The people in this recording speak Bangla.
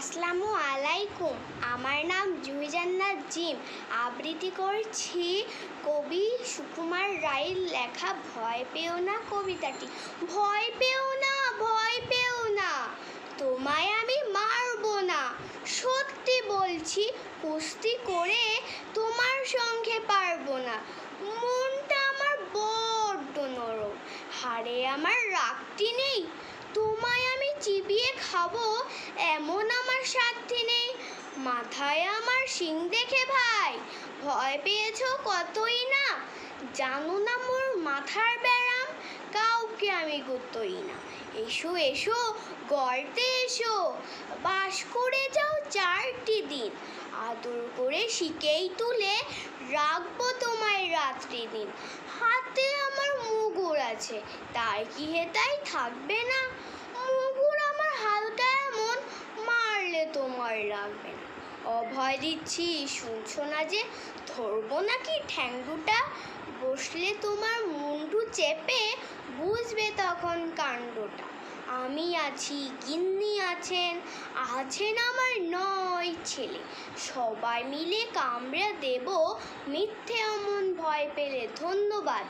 আসসালামু আলাইকুম। আমার নাম জুহিজান্নাত জিম। আবৃত্তি করছি কবি সুকুমার রায়ের লেখা ভয় পেও না কবিতাটি। ভয় পেও না, ভয় পেও না, তোমায় আমি মারবো না। সত্যি বলছি, কুস্তি করে তোমার সঙ্গে পারবো না। মনটা আমার বড্ড নরম, হাড়ে আমার রাগটি নেই। তোমায় আমি চিবিয়ে খাবো এমন আমার সাধ্যি নেই। মাথায় আমার শিং দেখে ভাই ভয় পেয়েছ কতই না। জানো না মোর মাথার ব্যারাম, কাউকে আমি গুতোই না। এসো এসো গর্তে এসো, বাস করে যাও 4টি দিন। আদর করে শিকেই তুলে রাখবো তোমায় রাত্রি দিন। হাতে আমার মুগুর আছে, তাই কি হেতাই থাকবে না? মুগুর আমার হালকা এমন, মারলে তোমার লাগবে না। অভয় দিচ্ছি শুনছো না যে, ধরবো নাকি ঠ্যাং দুটা? বসলে তোমার মুন্ডু চেপে বুঝবে তখন কাণ্ডটা। আমি আছি, গিন্নি আছেন, আছেন আমার 9 ছেলে। সবাই মিলে কামড়ে দেব মিথ্যে অমন ভয় পেলে। ধন্যবাদ।